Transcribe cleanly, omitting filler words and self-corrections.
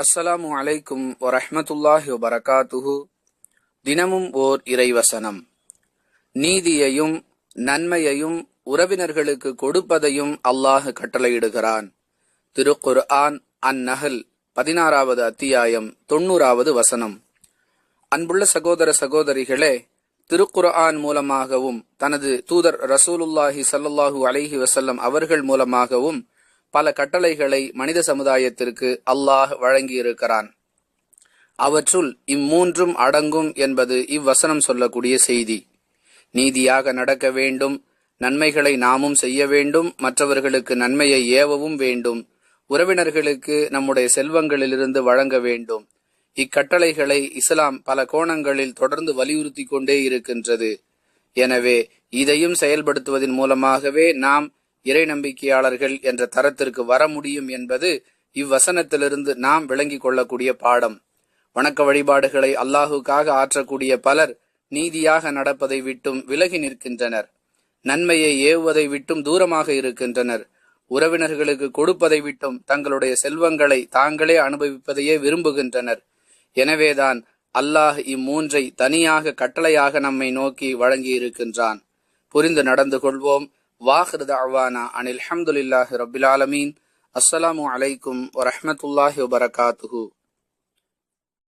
அஸ்ஸலாமு அலைக்கும் வரஹ்மத்துல்லாஹி வபரகாத்துஹு. தினமும் ஓர் இறைவசனம். நீதியையும் நன்மையையும் உறவினர்களுக்கு கொடுப்பதையும் அல்லாஹ் கட்டளையிடுகிறான். திருக்குர்ஆன் அந்நஹல் 16வது அத்தியாயம் 90வது வசனம். அன்புள்ள சகோதர சகோதரிகளே, திருக்குர்ஆன் மூலமாகவும் தனது தூதர் ரசூலுல்லாஹி ஸல்லல்லாஹு அலைஹி வஸல்லம் அவர்கள் மூலமாகவும் பல கட்டளைகளை மனித சமுதாயத்திற்கு அல்லாஹ் வழங்கியிருக்கிறான். அவற்றுள் இம்மூன்றும் அடங்கும் என்பது இவ்வசனம் சொல்லக்கூடிய செய்தி. நீதியாக நடக்க வேண்டும், நன்மைகளை நாமும் செய்ய வேண்டும், மற்றவர்களுக்கு நன்மையை ஏவவும் வேண்டும், உறவினர்களுக்கு நம்முடைய செல்வங்களிலிருந்து வழங்க வேண்டும். இக்கட்டளைகளை இஸ்லாம் பல கோணங்களில் தொடர்ந்து வலியுறுத்தி கொண்டே இருக்கின்றது. எனவே இதையும் செயல்படுத்துவதன் மூலமாகவே நாம் இறை நம்பிக்கையாளர்கள் என்ற தரத்திற்கு வர முடியும் என்பது இவ்வசனத்திலிருந்து நாம் விளங்கிக் கொள்ளக்கூடிய பாடம். வணக்க வழிபாடுகளை அல்லாஹுக்காக ஆற்றக்கூடிய பலர் நீதியாக நடப்பதை விட்டும் விலகி நிற்கின்றனர். நன்மையை ஏவுவதை விட்டும் தூரமாக இருக்கின்றனர். உறவினர்களுக்கு கொடுப்பதை விட்டும் தங்களுடைய செல்வங்களை தாங்களே அனுபவிப்பதையே விரும்புகின்றனர். எனவேதான் அல்லாஹ் இம்மூன்றை தனியாக கட்டளையாக நம்மை நோக்கி வழங்கி இருக்கின்றான். புரிந்து நடந்து கொள்வோம். வாஹிர் தஅவானா அனில் ஹம்துலில்லாஹி ரப்பில் ஆலமீன். அஸ்ஸலாமு அலைக்கும் வரஹ்மத்துல்லாஹி வபரகாத்துஹு.